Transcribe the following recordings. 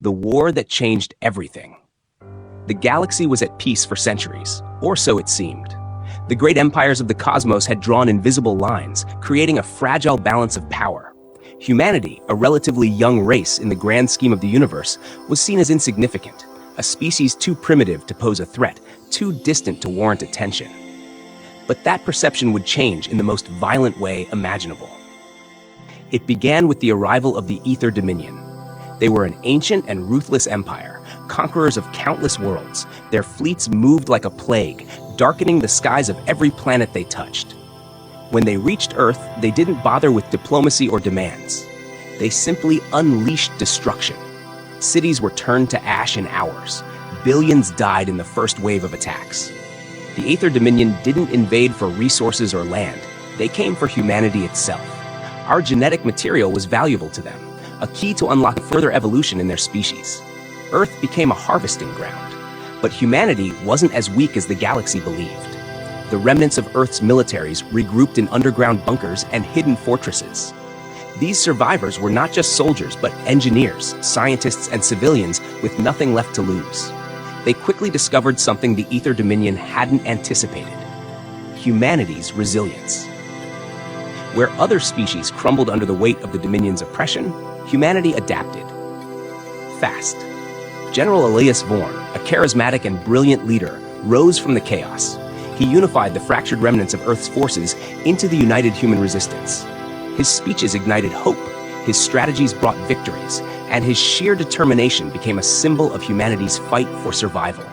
the war that changed everything. The galaxy was at peace for centuries, or so it seemed. The great empires of the cosmos had drawn invisible lines, creating a fragile balance of power. Humanity, a relatively young race in the grand scheme of the universe, was seen as insignificant, a species too primitive to pose a threat, too distant to warrant attention. But that perception would change in the most violent way imaginable. It began with the arrival of the Ether Dominion. They were an ancient and ruthless empire, conquerors of countless worlds. Their fleets moved like a plague, darkening the skies of every planet they touched. When they reached Earth, they didn't bother with diplomacy or demands. They simply unleashed destruction. Cities were turned to ash in hours. Billions died in the first wave of attacks. The Aether Dominion didn't invade for resources or land. They came for humanity itself. Our genetic material was valuable to them, a key to unlock further evolution in their species. Earth became a harvesting ground. But humanity wasn't as weak as the galaxy believed. The remnants of Earth's militaries regrouped in underground bunkers and hidden fortresses. These survivors were not just soldiers, but engineers, scientists, and civilians with nothing left to lose. They quickly discovered something the Ether Dominion hadn't anticipated: humanity's resilience. Where other species crumbled under the weight of the Dominion's oppression, humanity adapted. Fast. General Elias Vorn, a charismatic and brilliant leader, rose from the chaos. He unified the fractured remnants of Earth's forces into the united human resistance. His speeches ignited hope, his strategies brought victories, and his sheer determination became a symbol of humanity's fight for survival.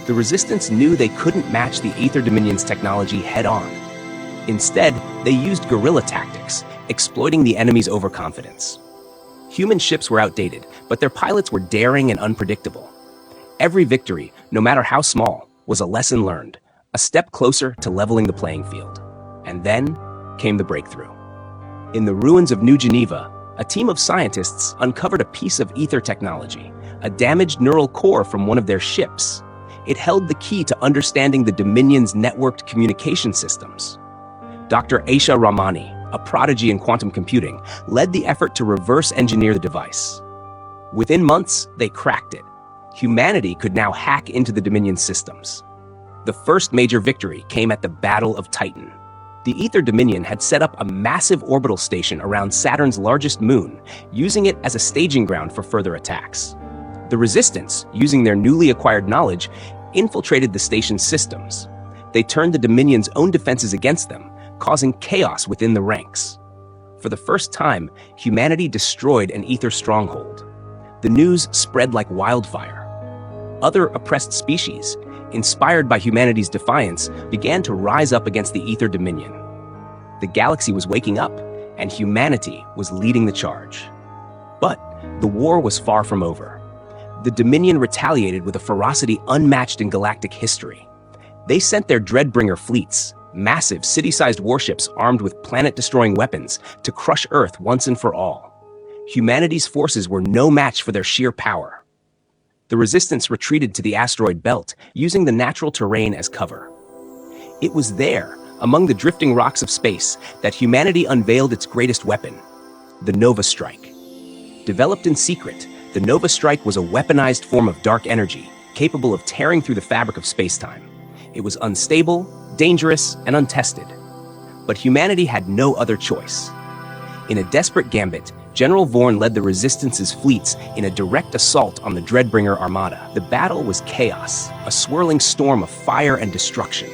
The resistance knew they couldn't match the Aether Dominion's technology head-on. Instead, they used guerrilla tactics, exploiting the enemy's overconfidence. Human ships were outdated, but their pilots were daring and unpredictable. Every victory, no matter how small, was a lesson learned, a step closer to leveling the playing field. And then came the breakthrough. In the ruins of New Geneva, a team of scientists uncovered a piece of ether technology, a damaged neural core from one of their ships. It held the key to understanding the Dominion's networked communication systems. Dr. Aisha Rahmani, a prodigy in quantum computing, led the effort to reverse engineer the device. Within months, they cracked it. Humanity could now hack into the Dominion's systems. The first major victory came at the Battle of Titan. The Aether Dominion had set up a massive orbital station around Saturn's largest moon, using it as a staging ground for further attacks. The Resistance, using their newly acquired knowledge, infiltrated the station's systems. They turned the Dominion's own defenses against them, causing chaos within the ranks. For the first time, humanity destroyed an ether stronghold. The news spread like wildfire. Other oppressed species, inspired by humanity's defiance, began to rise up against the Aether Dominion. The galaxy was waking up, and humanity was leading the charge. But the war was far from over. The Dominion retaliated with a ferocity unmatched in galactic history. They sent their Dreadbringer fleets, massive city-sized warships armed with planet-destroying weapons, to crush Earth once and for all. Humanity's forces were no match for their sheer power. The Resistance retreated to the asteroid belt, using the natural terrain as cover. It was there, among the drifting rocks of space, that humanity unveiled its greatest weapon, the Nova Strike. Developed in secret, the Nova Strike was a weaponized form of dark energy, capable of tearing through the fabric of space-time. It was unstable, dangerous, and untested. But humanity had no other choice. In a desperate gambit, General Vorn led the Resistance's fleets in a direct assault on the Dreadbringer Armada. The battle was chaos, a swirling storm of fire and destruction.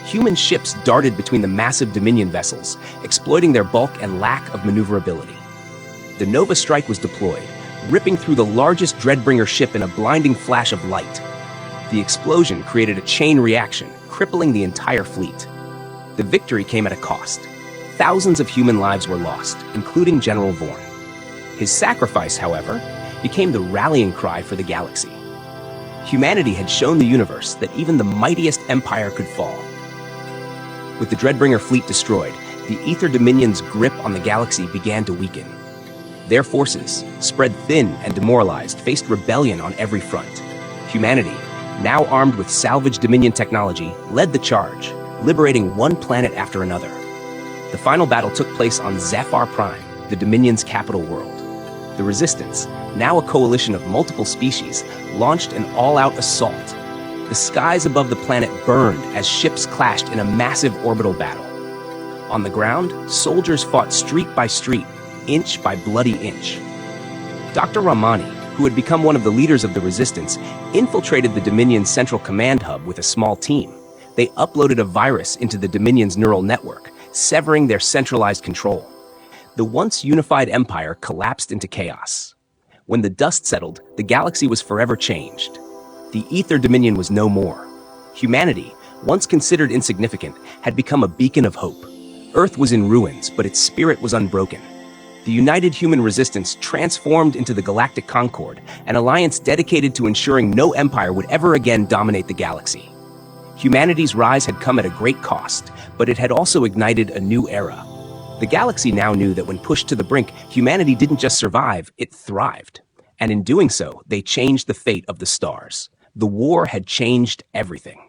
Human ships darted between the massive Dominion vessels, exploiting their bulk and lack of maneuverability. The Nova Strike was deployed, ripping through the largest Dreadbringer ship in a blinding flash of light. The explosion created a chain reaction, crippling the entire fleet. The victory came at a cost. Thousands of human lives were lost, including General Vorn. His sacrifice, however, became the rallying cry for the galaxy. Humanity had shown the universe that even the mightiest empire could fall. With the Dreadbringer fleet destroyed, the Aether Dominion's grip on the galaxy began to weaken. Their forces, spread thin and demoralized, faced rebellion on every front. Humanity, now armed with salvaged Dominion technology, led the charge, liberating one planet after another. The final battle took place on Zephyr Prime, the Dominion's capital world. The Resistance, now a coalition of multiple species, launched an all-out assault. The skies above the planet burned as ships clashed in a massive orbital battle. On the ground, soldiers fought street by street, inch by bloody inch. Dr. Ramani, who had become one of the leaders of the resistance, infiltrated the Dominion's central command hub with a small team. They uploaded a virus into the Dominion's neural network, severing their centralized control. The once unified empire collapsed into chaos. When the dust settled, the galaxy was forever changed. The Ether Dominion was no more. Humanity, once considered insignificant, had become a beacon of hope. Earth was in ruins, but its spirit was unbroken. The United Human Resistance transformed into the Galactic Concord, an alliance dedicated to ensuring no empire would ever again dominate the galaxy. Humanity's rise had come at a great cost, but it had also ignited a new era. The galaxy now knew that when pushed to the brink, humanity didn't just survive, it thrived. And in doing so, they changed the fate of the stars. The war had changed everything.